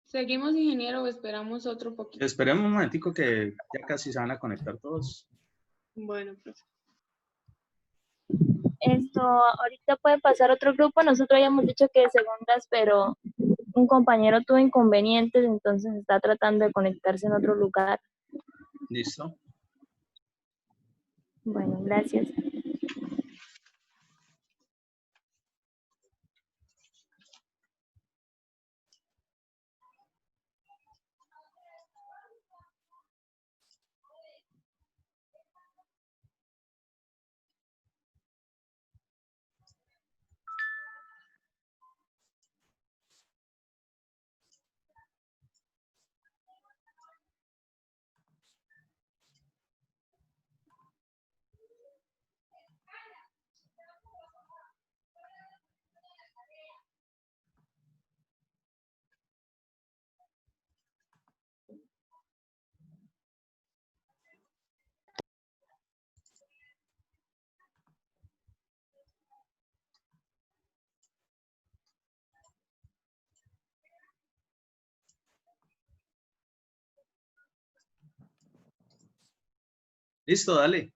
¿Seguimos, ingeniero, o esperamos otro poquito? Esperemos un momentico que ya casi se van a conectar todos. Bueno, profe. Ahorita puede pasar otro grupo. Nosotros habíamos dicho que de segundas, pero un compañero tuvo inconvenientes, entonces está tratando de conectarse en otro lugar. ¿Listo? Bueno, gracias. Listo, dale.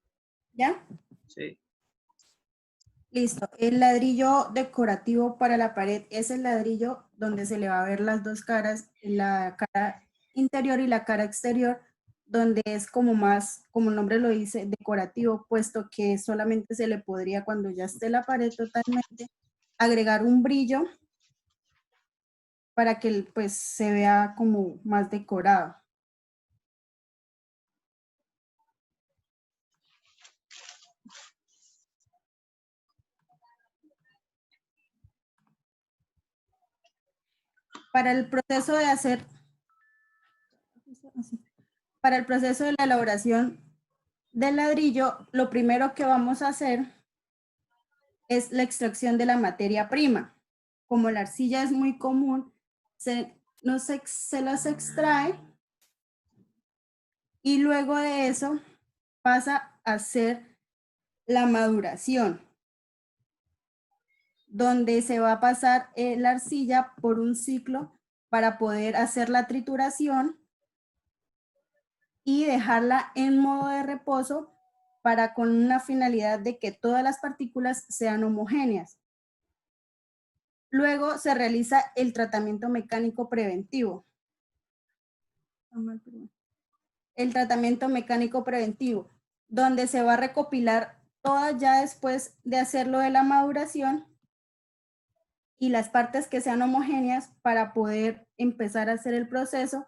¿Ya? Sí. Listo. El ladrillo decorativo para la pared es el ladrillo donde se le va a ver las dos caras, la cara interior y la cara exterior, donde es como más, como el nombre lo dice, decorativo, puesto que solamente se le podría, cuando ya esté la pared totalmente, agregar un brillo para que pues se vea como más decorado. Para el proceso de hacer, para el proceso de la elaboración del ladrillo, lo primero que vamos a hacer es la extracción de la materia prima. Como la arcilla es muy común, se las extrae y luego de eso pasa a hacer la maduración, donde se va a pasar la arcilla por un ciclo para poder hacer la trituración y dejarla en modo de reposo para con una finalidad de que todas las partículas sean homogéneas. Luego se realiza el tratamiento mecánico preventivo. El tratamiento mecánico preventivo, donde se va a recopilar todas ya después de hacerlo de la maduración y las partes que sean homogéneas para poder empezar a hacer el proceso,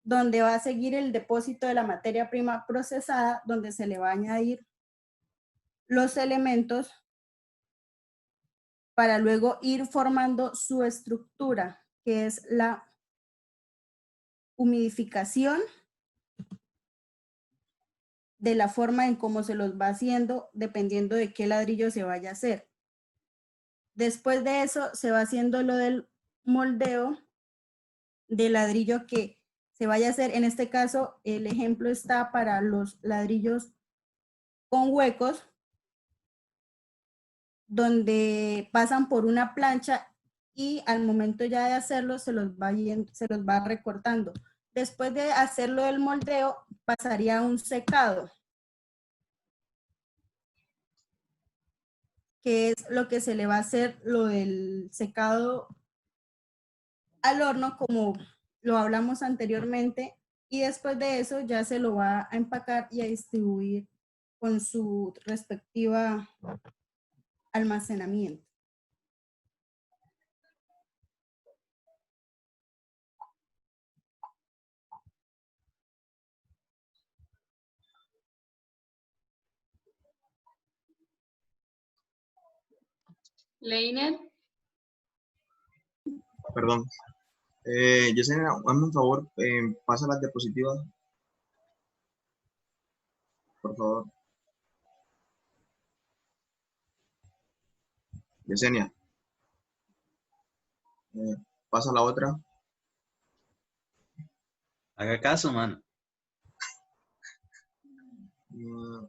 donde va a seguir el depósito de la materia prima procesada, donde se le va a añadir los elementos para luego ir formando su estructura, que es la humidificación de la forma en cómo se los va haciendo, dependiendo de qué ladrillo se vaya a hacer. Después de eso, se va haciendo lo del moldeo del ladrillo que se vaya a hacer. En este caso, el ejemplo está para los ladrillos con huecos, donde pasan por una plancha y al momento ya de hacerlo se los va recortando. Después de hacerlo del moldeo, pasaría a un secado, que es lo que se le va a hacer, lo del secado al horno, como lo hablamos anteriormente, y después de eso ya se lo va a empacar y a distribuir con su respectiva almacenamiento. Leiner, Perdón. Yesenia, hazme un favor, pasa las diapositivas, por favor. Yesenia, pasa la otra. Haga caso, mano.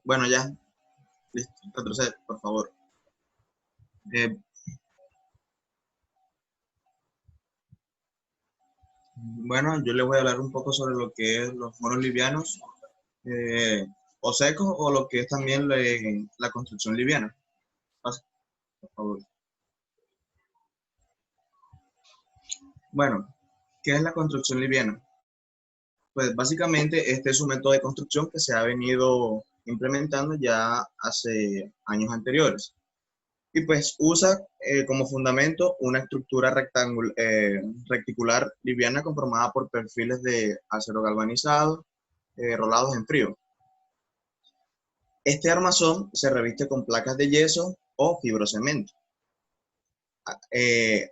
Bueno, ya. Listo, retrocede, por favor. Bueno, yo les voy a hablar un poco sobre lo que es los muros livianos, o secos, o lo que es también la construcción liviana. Pasa, por favor. Bueno, ¿qué es la construcción liviana? Pues básicamente este es un método de construcción que se ha venido implementando ya hace años anteriores. Y pues usa como fundamento una estructura reticular liviana conformada por perfiles de acero galvanizado, rolados en frío. Este armazón se reviste con placas de yeso o fibrocemento,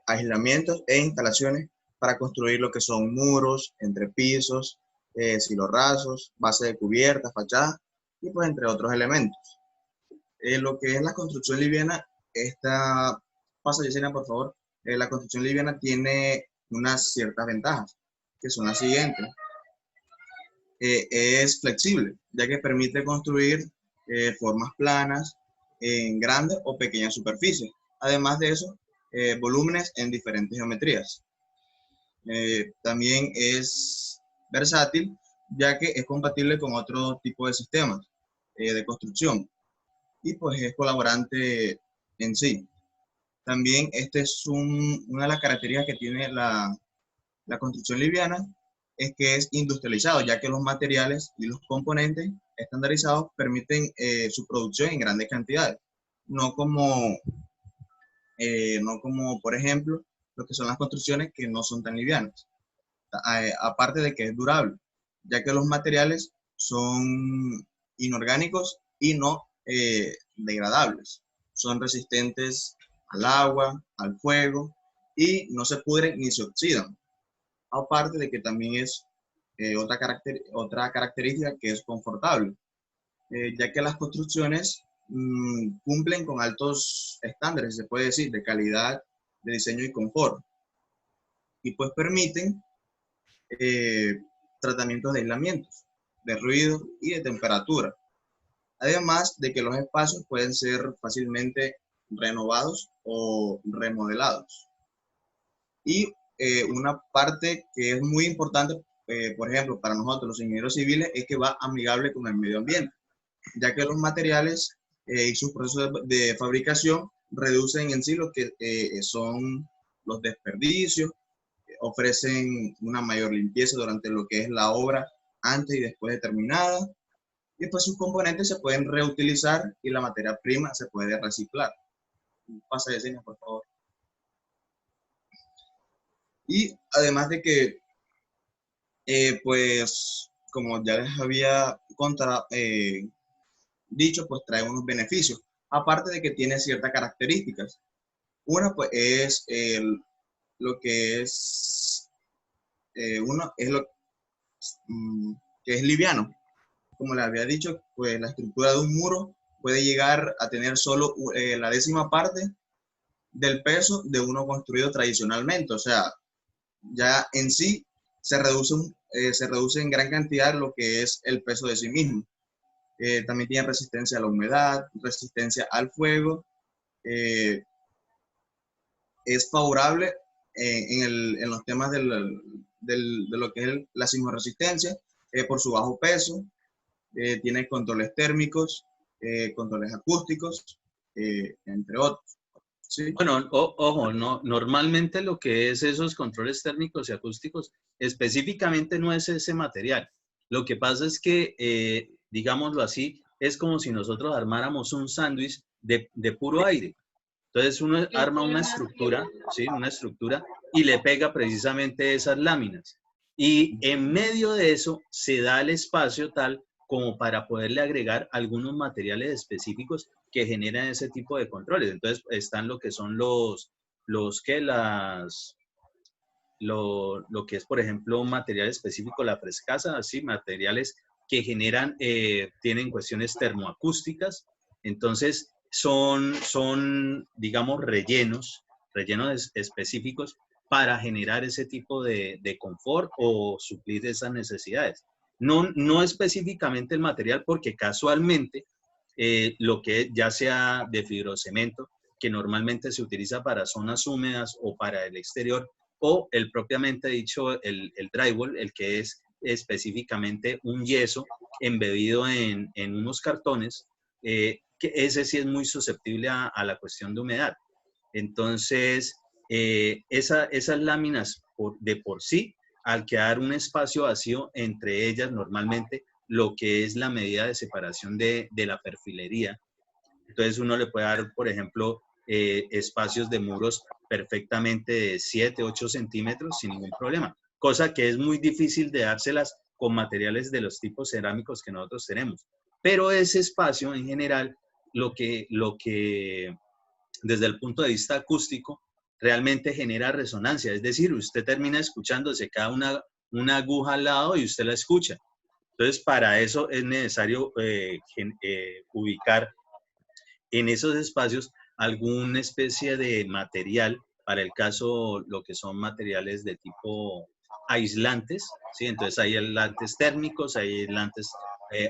aislamientos e instalaciones para construir lo que son muros, entrepisos, silos rasos, base de cubierta, fachada y pues entre otros elementos. Lo que es la construcción liviana, pasa Yesenia por favor, la construcción liviana tiene unas ciertas ventajas, que son las siguientes. Es flexible, ya que permite construir formas planas en grandes o pequeñas superficies. Además de eso, volúmenes en diferentes geometrías. También es versátil, ya que es compatible con otro tipo de sistemas de construcción y pues es colaborante en sí. También este es una de las características que tiene la construcción liviana, es que es industrializado, ya que los materiales y los componentes estandarizados permiten su producción en grandes cantidades, no como por ejemplo lo que son las construcciones que no son tan livianas, aparte de que es durable, ya que los materiales son inorgánicos y no degradables, son resistentes al agua, al fuego y no se pudren ni se oxidan. Aparte de que también es otra característica que es confortable, ya que las construcciones cumplen con altos estándares, se puede decir, de calidad, de diseño y confort. Y pues permiten tratamientos de aislamientos, de ruido y de temperatura. Además de que los espacios pueden ser fácilmente renovados o remodelados. Y una parte que es muy importante, por ejemplo, para nosotros los ingenieros civiles, es que va amigable con el medio ambiente, ya que los materiales y sus procesos de fabricación reducen en sí lo que son los desperdicios, ofrecen una mayor limpieza durante lo que es la obra antes y después de terminada, y pues sus componentes se pueden reutilizar y la materia prima se puede reciclar. Pasa de escena, por favor. Y además de que, pues, como ya les había dicho, pues trae unos beneficios, aparte de que tiene ciertas características. Una, pues, es lo que es, uno es lo que es liviano. Como les había dicho, pues la estructura de un muro puede llegar a tener solo la 10ª parte del peso de uno construido tradicionalmente. O sea, ya en sí se reduce en gran cantidad lo que es el peso de sí mismo. También tiene resistencia a la humedad, resistencia al fuego. Es favorable en los temas de lo que es la sismoresistencia por su bajo peso. Tiene controles térmicos, controles acústicos, entre otros. ¿Sí? Bueno, ojo, no, normalmente lo que es esos controles térmicos y acústicos específicamente no es ese material. Lo que pasa es que, digámoslo así, es como si nosotros armáramos un sándwich de puro aire. Entonces uno arma una estructura, ¿sí? Una estructura y le pega precisamente esas láminas. Y en medio de eso se da el espacio tal como para poderle agregar algunos materiales específicos que generan ese tipo de controles. Entonces están lo que son lo que es, por ejemplo, un material específico, la frescasa, así, materiales que generan, tienen cuestiones termoacústicas. Entonces digamos, rellenos específicos para generar ese tipo de confort o suplir esas necesidades. No específicamente el material, porque casualmente lo que ya sea de fibrocemento, que normalmente se utiliza para zonas húmedas o para el exterior, o el propiamente dicho, el drywall, el que es específicamente un yeso embebido en unos cartones, que ese sí es muy susceptible a la cuestión de humedad. Entonces, esas láminas de por sí, al quedar un espacio vacío entre ellas, normalmente lo que es la medida de separación de la perfilería, entonces uno le puede dar, por ejemplo, espacios de muros perfectamente de 7, 8 centímetros sin ningún problema, cosa que es muy difícil de dárselas con materiales de los tipos cerámicos que nosotros tenemos. Pero ese espacio en general, lo que desde el punto de vista acústico, realmente genera resonancia. Es decir, usted termina escuchándose cada una aguja al lado y usted la escucha. Entonces, para eso es necesario ubicar en esos espacios alguna especie de material, para el caso, lo que son materiales de tipo aislantes, ¿sí? Entonces hay aislantes térmicos, hay aislantes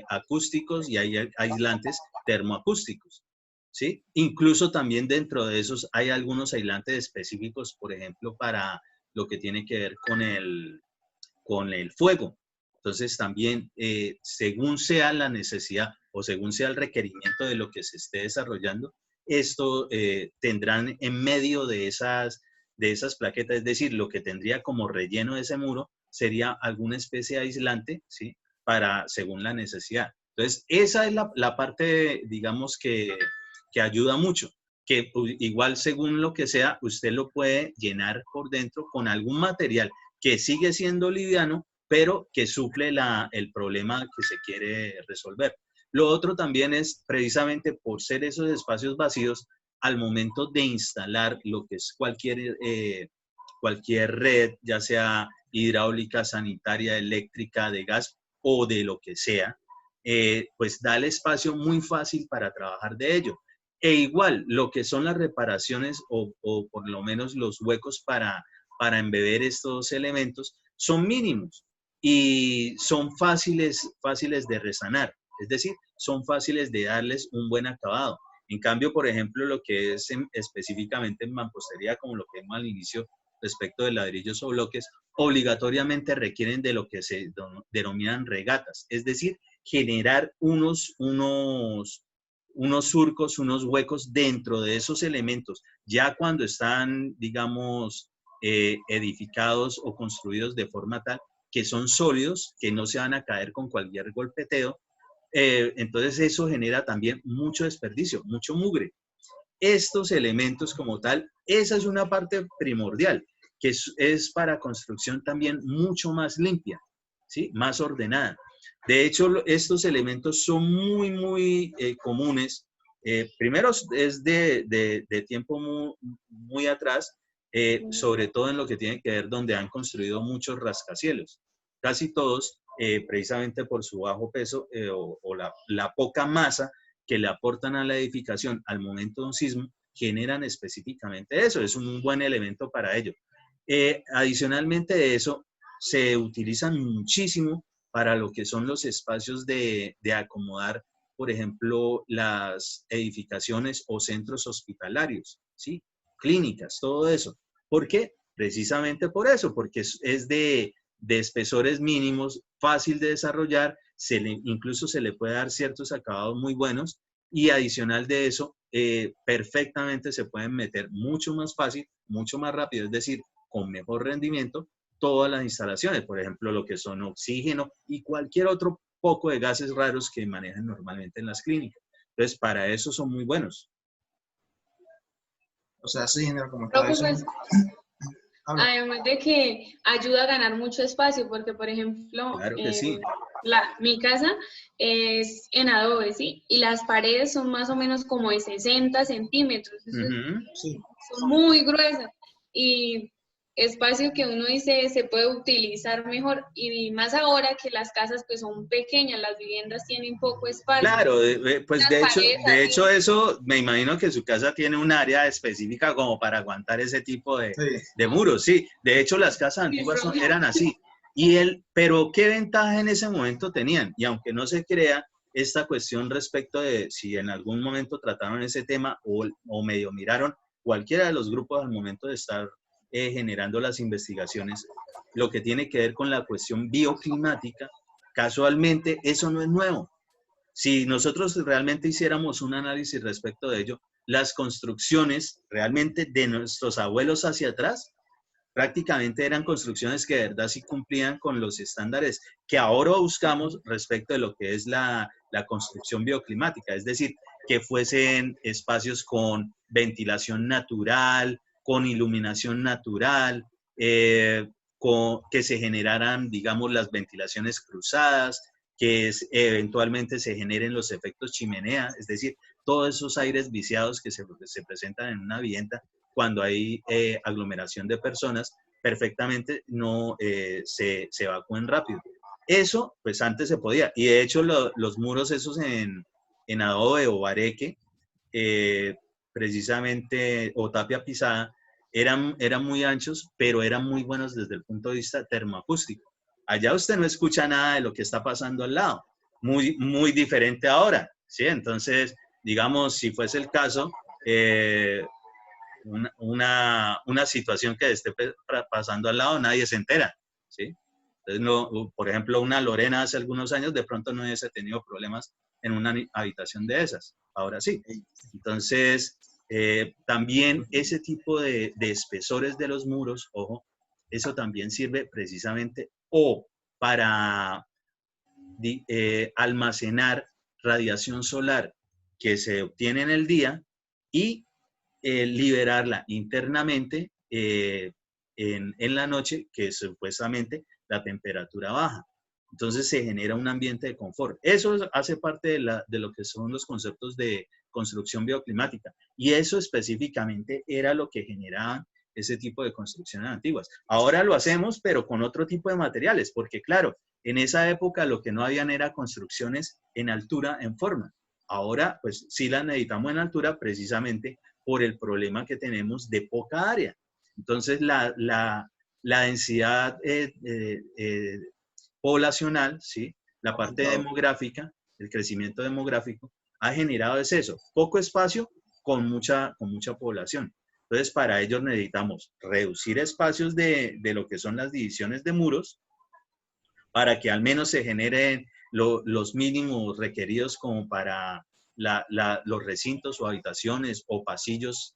acústicos y hay aislantes termoacústicos, ¿sí? Incluso también dentro de esos hay algunos aislantes específicos, por ejemplo, para lo que tiene que ver con el fuego. Entonces también, según sea la necesidad o según sea el requerimiento de lo que se esté desarrollando, esto tendrán en medio de esas plaquetas, es decir, lo que tendría como relleno de ese muro sería alguna especie de aislante, ¿sí? Según la necesidad. Entonces, esa es la parte, digamos, que ayuda mucho, que igual según lo que sea, usted lo puede llenar por dentro con algún material que sigue siendo liviano, pero que suple el problema que se quiere resolver. Lo otro también es, precisamente por ser esos espacios vacíos, al momento de instalar lo que es cualquier red, ya sea hidráulica, sanitaria, eléctrica, de gas o de lo que sea, pues da el espacio muy fácil para trabajar de ello. E igual, lo que son las reparaciones o por lo menos los huecos para embeber estos elementos son mínimos y son fáciles de resanar, es decir, son fáciles de darles un buen acabado. En cambio, por ejemplo, lo que es específicamente en mampostería, como lo que vimos al inicio respecto de ladrillos o bloques, obligatoriamente requieren de lo que se denominan regatas, es decir, generar unos surcos, unos huecos dentro de esos elementos, ya cuando están, digamos, edificados o construidos de forma tal que son sólidos, que no se van a caer con cualquier golpeteo. Entonces eso genera también mucho desperdicio, mucho mugre. Estos elementos como tal, esa es una parte primordial, que es para construcción también mucho más limpia, ¿sí? Más ordenada. De hecho, estos elementos son muy comunes. Primero es de tiempo muy atrás, sobre todo en lo que tiene que ver donde han construido muchos rascacielos. Casi todos, precisamente por su bajo peso o la poca masa que le aportan a la edificación al momento de un sismo, generan específicamente eso. Es un buen elemento para ello. Adicionalmente de eso, se utilizan muchísimo para lo que son los espacios de acomodar, por ejemplo, las edificaciones o centros hospitalarios, ¿sí? Clínicas, todo eso. ¿Por qué? Precisamente por eso, porque es de espesores mínimos, fácil de desarrollar, incluso se le puede dar ciertos acabados muy buenos y adicional de eso, perfectamente se pueden meter mucho más fácil, mucho más rápido, es decir, con mejor rendimiento, todas las instalaciones, por ejemplo, lo que son oxígeno y cualquier otro poco de gases raros que manejan normalmente en las clínicas. Entonces, para eso son muy buenos. O sea, sí, como estaba Profe, diciendo. Además de que ayuda a ganar mucho espacio, porque por ejemplo, Claro que sí. mi casa es en adobe, ¿sí? Y las paredes son más o menos como de 60 centímetros. Sí. Son muy gruesas. Y espacio que uno dice se puede utilizar mejor. Y más ahora que las casas pues son pequeñas, las viviendas tienen poco espacio. Claro, pues Las de paredes hecho así. eso, me imagino que su casa tiene un área específica como para aguantar ese tipo Sí. de muros, sí. De hecho, las casas antiguas eran así. Pero ¿qué ventaja en ese momento tenían? Y aunque no se crea, esta cuestión respecto de si en algún momento trataron ese tema o medio miraron cualquiera de los grupos al momento de estar generando las investigaciones, lo que tiene que ver con la cuestión bioclimática, casualmente eso no es nuevo. Si nosotros realmente hiciéramos un análisis respecto de ello, las construcciones realmente de nuestros abuelos hacia atrás prácticamente eran construcciones que de verdad sí cumplían con los estándares que ahora buscamos respecto de lo que es la construcción bioclimática, es decir, que fuesen espacios con ventilación natural, con iluminación natural, que se generaran, digamos, las ventilaciones cruzadas, que eventualmente se generen los efectos chimenea, es decir, todos esos aires viciados que se presentan en una vivienda cuando hay aglomeración de personas, perfectamente no se evacúen rápido. Eso, pues antes se podía. Y de hecho, los muros esos en adobe o bareque, precisamente, o tapia pisada, eran muy anchos, pero eran muy buenos desde el punto de vista termoacústico. Allá usted no escucha nada de lo que está pasando al lado. Muy, muy diferente ahora, ¿sí? Entonces, digamos, si fuese el caso, una situación que esté pasando al lado, nadie se entera, ¿sí? Entonces, no, por ejemplo, una Lorena hace algunos años de pronto no hubiese tenido problemas en una habitación de esas, ahora sí. Entonces, también ese tipo de espesores de los muros, ojo, eso también sirve precisamente o para almacenar radiación solar que se obtiene en el día y liberarla internamente en la noche, que supuestamente la temperatura baja. Entonces se genera un ambiente de confort. Eso hace parte de lo que son los conceptos de construcción bioclimática. Y eso específicamente era lo que generaban ese tipo de construcciones antiguas. Ahora lo hacemos, pero con otro tipo de materiales, porque claro, en esa época lo que no habían era construcciones en altura, en forma. Ahora, pues sí las necesitamos en altura precisamente por el problema que tenemos de poca área. Entonces, la densidad poblacional, ¿sí? La parte demográfica, el crecimiento demográfico, ha generado eso, poco espacio con mucha población. Entonces, para ello necesitamos reducir espacios de lo que son las divisiones de muros para que al menos se generen los mínimos requeridos como para los recintos o habitaciones o pasillos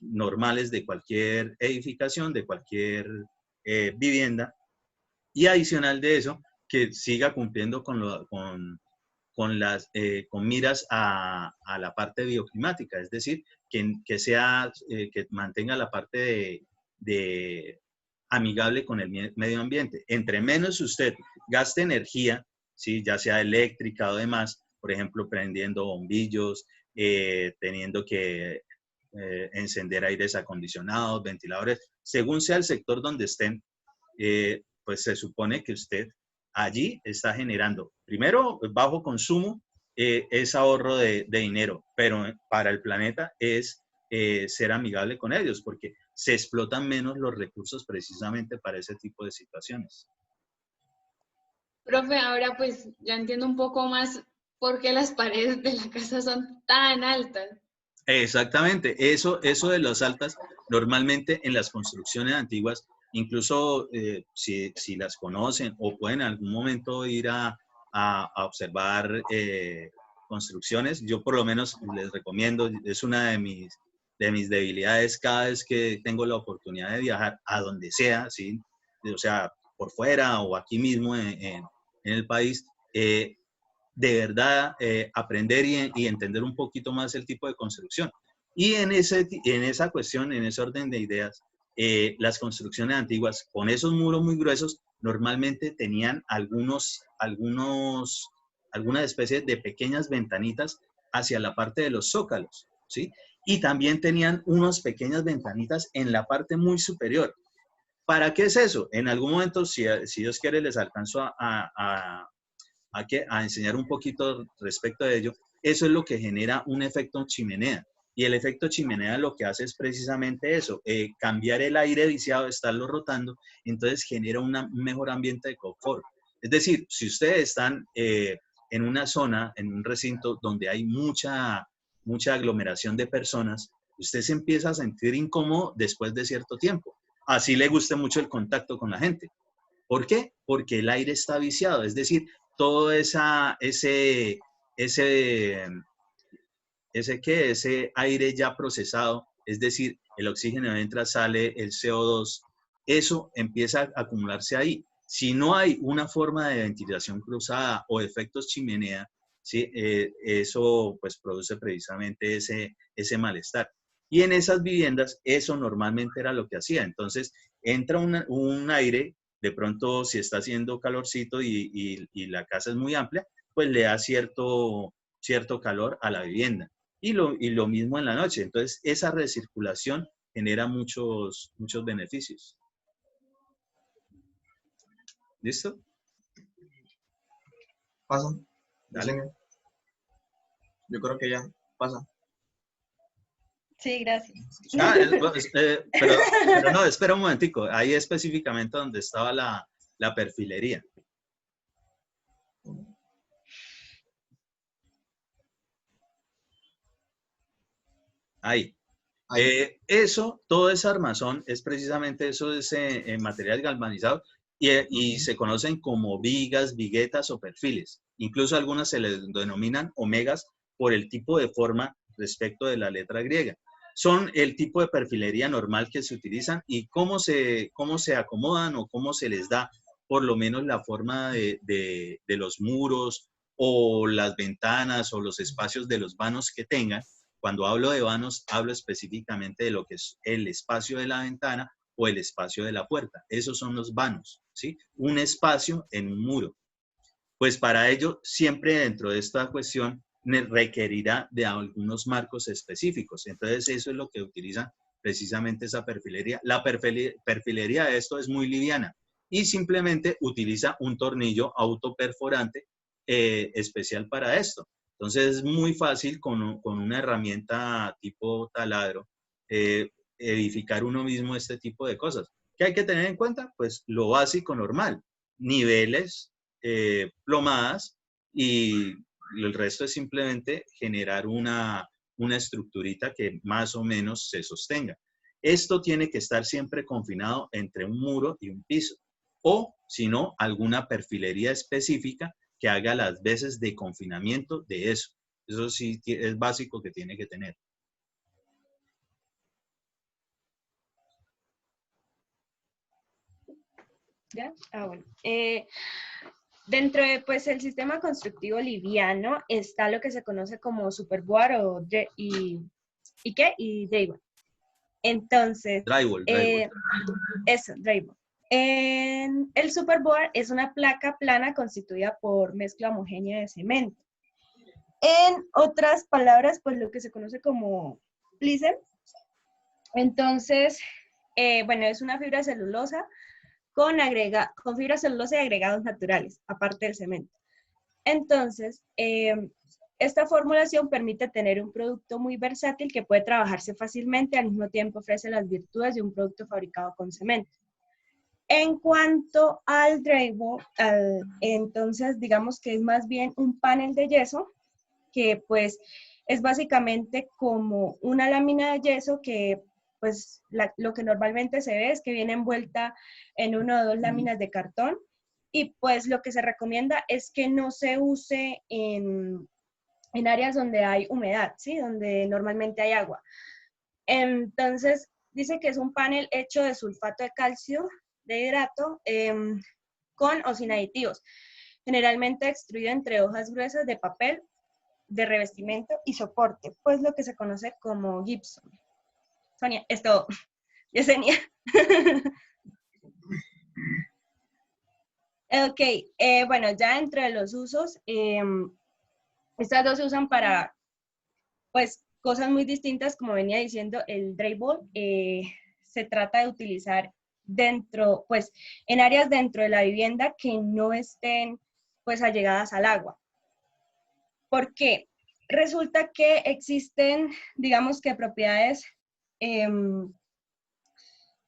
normales de cualquier edificación, de cualquier vivienda. Y adicional de eso, que siga cumpliendo con miras a la parte bioclimática, es decir, que mantenga la parte de amigable con el medio ambiente. Entre menos usted gaste energía, ¿sí? Ya sea eléctrica o demás, por ejemplo, prendiendo bombillos, teniendo que encender aires acondicionados, ventiladores, según sea el sector donde estén, pues se supone que usted allí está generando, primero, bajo consumo, es ahorro de dinero, pero para el planeta es ser amigable con ellos, porque se explotan menos los recursos precisamente para ese tipo de situaciones. Profe, ahora pues ya entiendo un poco más por qué las paredes de la casa son tan altas. Exactamente, eso de las altas, normalmente en las construcciones antiguas, incluso si las conocen o pueden en algún momento ir a observar construcciones, yo por lo menos les recomiendo, es una de mis debilidades cada vez que tengo la oportunidad de viajar a donde sea, ¿sí? O sea, por fuera o aquí mismo en el país, de verdad aprender y entender un poquito más el tipo de construcción. Y en esa cuestión, en ese orden de ideas, las construcciones antiguas con esos muros muy gruesos normalmente tenían algunas especies de pequeñas ventanitas hacia la parte de los zócalos, ¿sí? Y también tenían unas pequeñas ventanitas en la parte muy superior. ¿Para qué es eso? En algún momento, si Dios quiere, les alcanzo a enseñar un poquito respecto de ello. Eso es lo que genera un efecto chimenea. Y el efecto chimenea lo que hace es precisamente eso, cambiar el aire viciado, estarlo rotando, entonces genera un mejor ambiente de confort. Es decir, si ustedes están en una zona, en un recinto donde hay mucha aglomeración de personas, usted se empieza a sentir incómodo después de cierto tiempo. Así le guste mucho el contacto con la gente. ¿Por qué? Porque el aire está viciado, es decir, todo ese aire ya procesado, es decir, el oxígeno entra, sale, el CO2, eso empieza a acumularse ahí. Si no hay una forma de ventilación cruzada o efectos chimenea, ¿sí? Eso pues produce precisamente ese malestar. Y en esas viviendas eso normalmente era lo que hacía. Entonces entra un aire, de pronto si está haciendo calorcito y la casa es muy amplia, pues le da cierto calor a la vivienda. Y lo mismo en la noche. Entonces, esa recirculación genera muchos beneficios. ¿Listo? Pasa. Dale. Yo creo que ya pasa. Sí, gracias. Pero no, espera un momentico. Ahí específicamente donde estaba la perfilería. Ahí. Todo ese armazón es precisamente eso, ese material galvanizado y se conocen como vigas, viguetas o perfiles. Incluso algunas se les denominan omegas por el tipo de forma respecto de la letra griega. Son el tipo de perfilería normal que se utilizan y cómo se acomodan o cómo se les da por lo menos la forma de los muros o las ventanas o los espacios de los vanos que tengan. Cuando hablo de vanos, hablo específicamente de lo que es el espacio de la ventana o el espacio de la puerta. Esos son los vanos, ¿sí? Un espacio en un muro. Pues para ello, siempre dentro de esta cuestión, requerirá de algunos marcos específicos. Entonces, eso es lo que utiliza precisamente esa perfilería. La perfilería de esto es muy liviana y simplemente utiliza un tornillo autoperforante especial para esto. Entonces es muy fácil con una herramienta tipo taladro edificar uno mismo este tipo de cosas. ¿Qué hay que tener en cuenta? Pues lo básico normal, niveles, plomadas y el resto es simplemente generar una estructurita que más o menos se sostenga. Esto tiene que estar siempre confinado entre un muro y un piso o, si no, alguna perfilería específica que haga las veces de confinamiento de eso. Eso sí es básico que tiene que tener. ¿Ya? Bueno. Dentro de pues, el sistema constructivo liviano está lo que se conoce como superboard y drywall. Entonces, Drywall. Eso, drywall. El superboard es una placa plana constituida por mezcla homogénea de cemento. En otras palabras, pues lo que se conoce como plicer. Entonces, bueno, es una fibra celulosa con fibra celulosa y agregados naturales, aparte del cemento. Entonces, esta formulación permite tener un producto muy versátil que puede trabajarse fácilmente, al mismo tiempo ofrece las virtudes de un producto fabricado con cemento. En cuanto al drywall, entonces digamos que es más bien un panel de yeso que pues es básicamente como una lámina de yeso que pues lo que normalmente se ve es que viene envuelta en una o dos láminas de cartón y pues lo que se recomienda es que no se use en áreas donde hay humedad, ¿sí? Donde normalmente hay agua. Entonces dice que es un panel hecho de sulfato de calcio, de hidrato, con o sin aditivos, generalmente extruido entre hojas gruesas de papel de revestimiento y soporte, pues lo que se conoce como gypsum. Sonia, es todo. Yesenia. Ok, bueno, ya entre los usos, estas dos se usan para, pues, cosas muy distintas, como venía diciendo, el drywall se trata de utilizar dentro, pues, en áreas dentro de la vivienda que no estén, pues, allegadas al agua. ¿Por qué? Resulta que existen, digamos que propiedades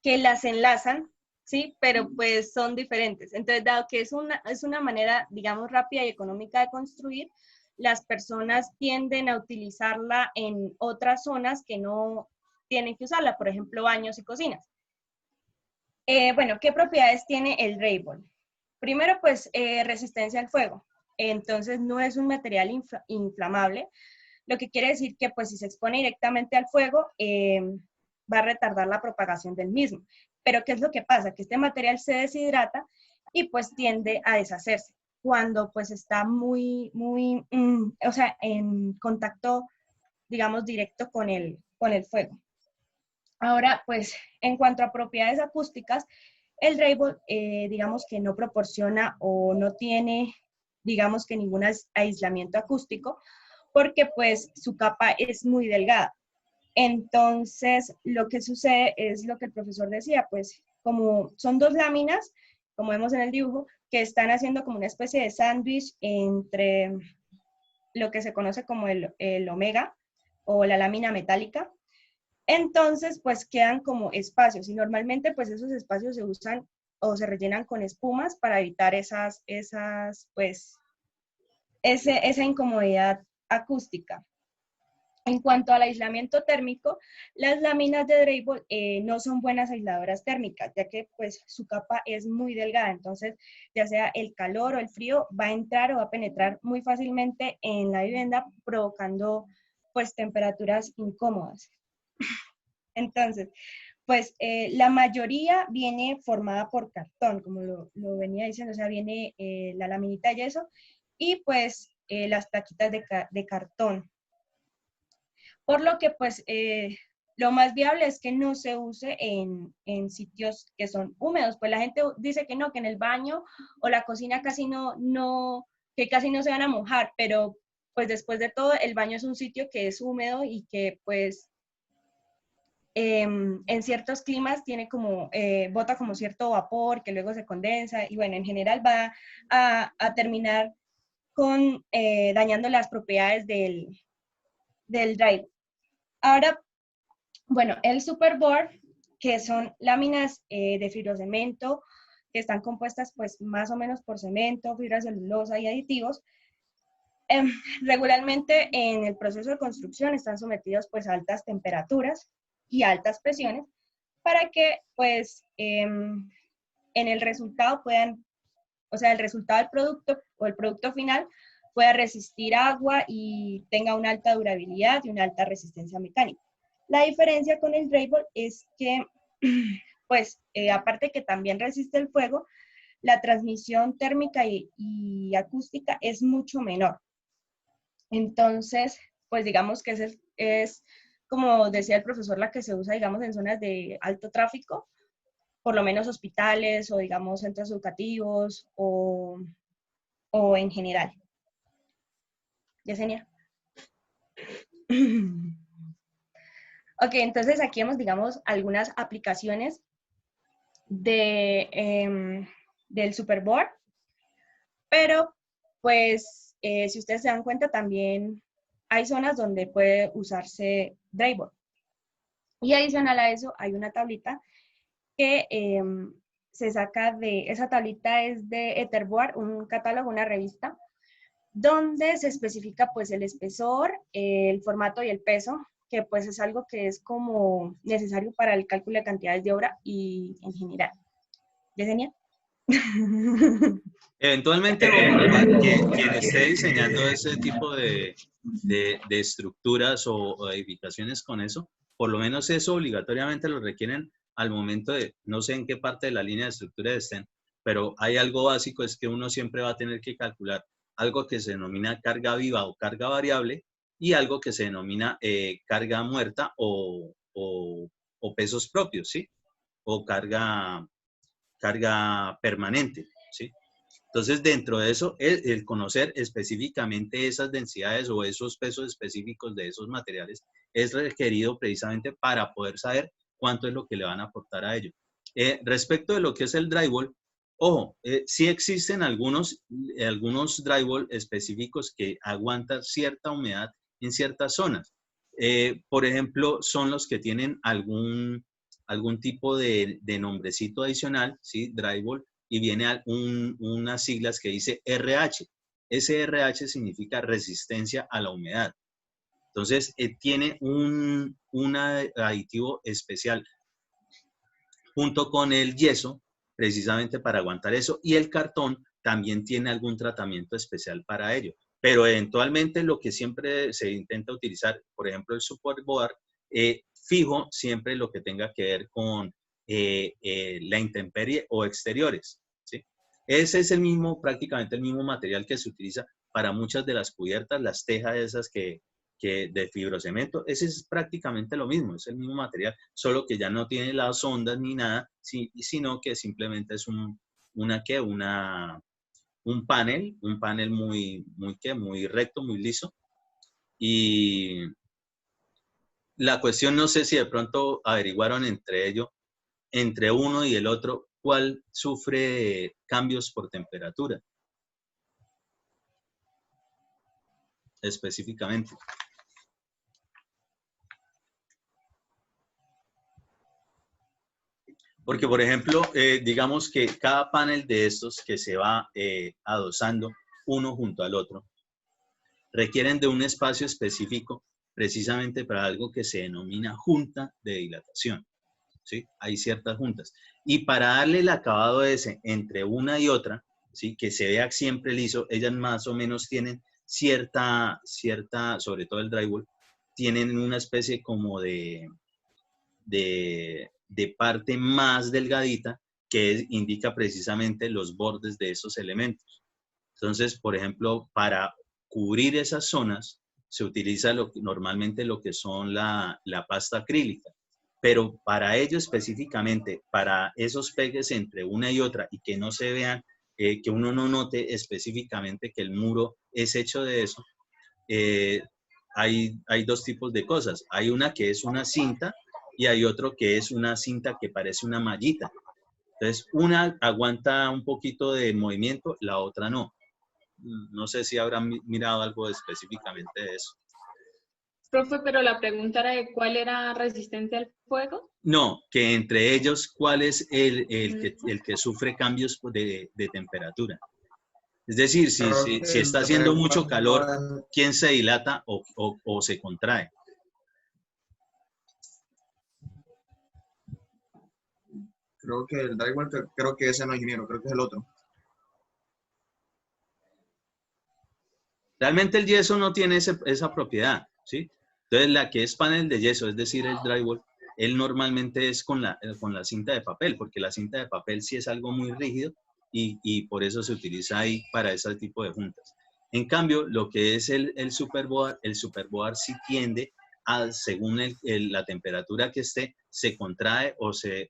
que las enlazan, ¿sí? Pero pues son diferentes. Entonces, dado que es una manera, digamos, rápida y económica de construir, las personas tienden a utilizarla en otras zonas que no tienen que usarla, por ejemplo, baños y cocinas. Bueno, ¿qué propiedades tiene el drywall? Primero, pues, resistencia al fuego. Entonces, no es un material inflamable, lo que quiere decir que, pues, si se expone directamente al fuego, va a retardar la propagación del mismo. Pero, ¿qué es lo que pasa? Que este material se deshidrata y, pues, tiende a deshacerse cuando, pues, está o sea, en contacto, digamos, directo con el fuego. Ahora, pues, en cuanto a propiedades acústicas, el drywall, digamos que no proporciona o no tiene, digamos que ningún aislamiento acústico, porque pues su capa es muy delgada. Entonces, lo que sucede es lo que el profesor decía, pues como son dos láminas, como vemos en el dibujo, que están haciendo como una especie de sándwich entre lo que se conoce como el omega o la lámina metálica. Entonces, pues quedan como espacios y normalmente pues esos espacios se usan o se rellenan con espumas para evitar pues, esa incomodidad acústica. En cuanto al aislamiento térmico, las láminas de drywall no son buenas aisladoras térmicas, ya que pues su capa es muy delgada, entonces ya sea el calor o el frío va a entrar o va a penetrar muy fácilmente en la vivienda, provocando pues temperaturas incómodas. Entonces, pues la mayoría viene formada por cartón, como lo venía diciendo, o sea, viene la laminita de yeso y pues las plaquitas de cartón. Por lo que pues lo más viable es que no se use en sitios que son húmedos. Pues la gente dice que no, que en el baño o la cocina casi que casi no se van a mojar, pero pues después de todo el baño es un sitio que es húmedo y que pues en ciertos climas tiene como, bota como cierto vapor que luego se condensa y bueno, en general va a terminar con dañando las propiedades del drywall. Ahora, bueno, el superboard, que son láminas de fibrocemento que están compuestas pues más o menos por cemento, fibra celulosa y aditivos, regularmente en el proceso de construcción están sometidos pues a altas temperaturas y altas presiones para que pues en el resultado puedan, o sea, el resultado del producto o el producto final pueda resistir agua y tenga una alta durabilidad y una alta resistencia mecánica. La diferencia con el drywall es que, pues, aparte que también resiste el fuego, la transmisión térmica y acústica es mucho menor. Entonces, pues digamos que es, como decía el profesor, la que se usa, digamos, en zonas de alto tráfico, por lo menos hospitales o, digamos, centros educativos o en general. ¿Yesenia? Ok, entonces aquí vemos, digamos, algunas aplicaciones del superboard, pero pues si ustedes se dan cuenta también hay zonas donde puede usarse drywall. Y adicional a eso hay una tablita que se saca esa tablita es de Etherboard, un catálogo, una revista, donde se especifica pues el espesor, el formato y el peso, que pues es algo que es como necesario para el cálculo de cantidades de obra y en general. ¿Yesenia? Eventualmente, quien esté diseñando ese tipo de estructuras o edificaciones con eso, por lo menos eso obligatoriamente lo requieren al momento de, no sé en qué parte de la línea de estructura estén, pero hay algo básico, es que uno siempre va a tener que calcular algo que se denomina carga viva o carga variable y algo que se denomina carga muerta o o pesos propios, ¿sí? O carga permanente, ¿sí? Entonces, dentro de eso, el conocer específicamente esas densidades o esos pesos específicos de esos materiales es requerido precisamente para poder saber cuánto es lo que le van a aportar a ello. Respecto de lo que es el drywall, ojo, sí existen algunos drywall específicos que aguantan cierta humedad en ciertas zonas. Por ejemplo, son los que tienen algún tipo de nombrecito adicional, ¿sí? Drywall, y viene unas siglas que dice RH. Ese RH significa resistencia a la humedad. Entonces, tiene un aditivo especial junto con el yeso, precisamente para aguantar eso, y el cartón también tiene algún tratamiento especial para ello. Pero eventualmente lo que siempre se intenta utilizar, por ejemplo, el support board, fijo siempre lo que tenga que ver con la intemperie o exteriores, ¿sí? Ese es prácticamente el mismo material que se utiliza para muchas de las cubiertas, las tejas esas que de fibrocemento. Ese es prácticamente lo mismo, es el mismo material, solo que ya no tiene las ondas ni nada, sino que simplemente es un panel muy recto, muy liso. Y la cuestión, no sé si de pronto averiguaron entre uno y el otro, cuál sufre cambios por temperatura específicamente. Porque, por ejemplo, digamos que cada panel de estos que se va adosando uno junto al otro, requieren de un espacio específico precisamente para algo que se denomina junta de dilatación, ¿sí? Hay ciertas juntas. Y para darle el acabado ese entre una y otra, ¿sí? Que se vea siempre liso, ellas más o menos tienen cierta, sobre todo el drywall, tienen una especie como de parte más delgadita que indica precisamente los bordes de esos elementos. Entonces, por ejemplo, para cubrir esas zonas se utiliza normalmente lo que son la pasta acrílica, pero para ello específicamente, para esos pegues entre una y otra y que no se vean, que uno no note específicamente que el muro es hecho de eso, hay dos tipos de cosas. Hay una que es una cinta y hay otro que es una cinta que parece una mallita. Entonces, una aguanta un poquito de movimiento, la otra no. No sé si habrán mirado algo específicamente de eso. Profe, pero la pregunta era de cuál era resistente al fuego. No, que entre ellos, ¿cuál es el que sufre cambios de temperatura? Es decir, si está haciendo mucho calor, ¿quién se dilata o se contrae? Creo que el drywall, creo que ese no es ingeniero, creo que es el otro. Realmente el yeso no tiene esa propiedad, ¿sí? Entonces, la que es panel de yeso, es decir, el drywall, él normalmente es con la cinta de papel, porque la cinta de papel sí es algo muy rígido y por eso se utiliza ahí para ese tipo de juntas. En cambio, lo que es el superboard sí tiende a, según la temperatura que esté, se contrae o se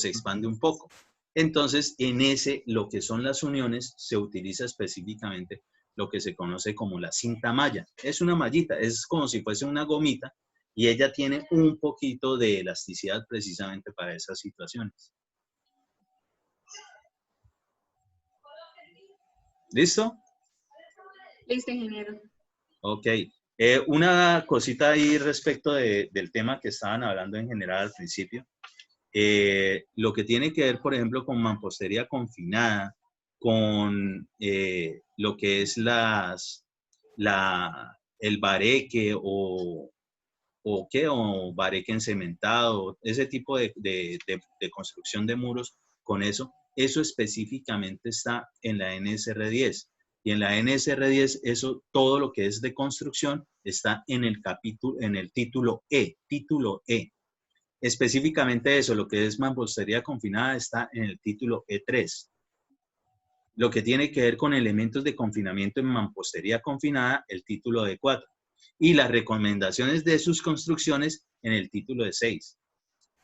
expande un poco. Entonces, en lo que son las uniones, se utiliza específicamente lo que se conoce como la cinta malla. Es una mallita, es como si fuese una gomita y ella tiene un poquito de elasticidad precisamente para esas situaciones. ¿Listo? Listo, ingeniero. Ok. Una cosita ahí respecto del tema que estaban hablando en general al principio. Lo que tiene que ver, por ejemplo, con mampostería confinada, con lo que es el bareque o bareque encementado, ese tipo de construcción de muros, con eso específicamente está en la NSR10. Y en la NSR10, todo lo que es de construcción está en el título E. Específicamente eso, lo que es mampostería confinada, está en el título E3. Lo que tiene que ver con elementos de confinamiento en mampostería confinada, el título E4. Y las recomendaciones de sus construcciones en el título de 6.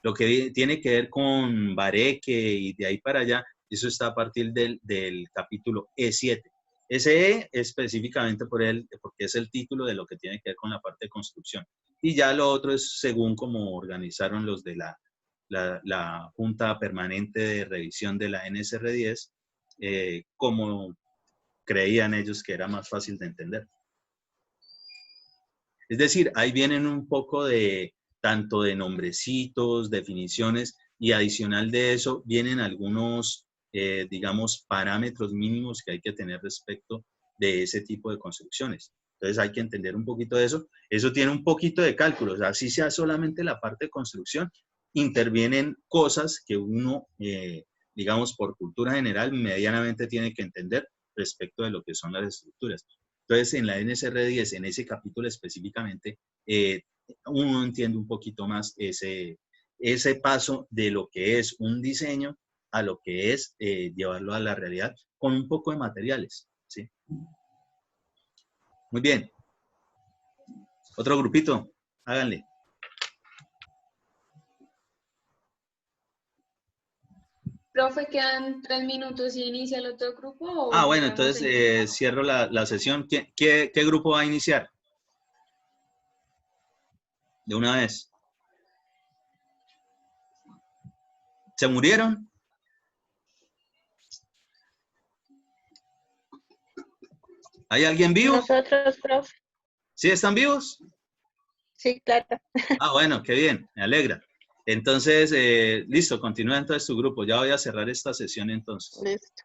Lo que tiene que ver con Bareque y de ahí para allá, eso está a partir del capítulo E7. Ese E específicamente porque es el título de lo que tiene que ver con la parte de construcción. Y ya lo otro es según cómo organizaron los de la Junta Permanente de Revisión de la NSR 10, cómo creían ellos que era más fácil de entender. Es decir, ahí vienen un poco de tanto de nombrecitos, definiciones, y adicional de eso vienen algunos, digamos, parámetros mínimos que hay que tener respecto de ese tipo de construcciones. Entonces hay que entender un poquito de eso. Eso tiene un poquito de cálculos, así sea solamente la parte de construcción, intervienen cosas que uno, digamos, por cultura general, medianamente tiene que entender respecto de lo que son las estructuras. Entonces, en la NSR 10, en ese capítulo específicamente, uno entiende un poquito más ese paso de lo que es un diseño a lo que es llevarlo a la realidad con un poco de materiales, ¿sí? Muy bien. Otro grupito, háganle. Profe, quedan 3 minutos y inicia el otro grupo. ¿O Ah, bueno, podemos entonces seguir? cierro la sesión. ¿Qué grupo va a iniciar? De una vez. ¿Se murieron? ¿Hay alguien vivo? Nosotros, profe. ¿Sí están vivos? Sí, claro. Ah, bueno, qué bien, me alegra. Entonces, listo, continúa entonces tu grupo. Ya voy a cerrar esta sesión entonces. Listo.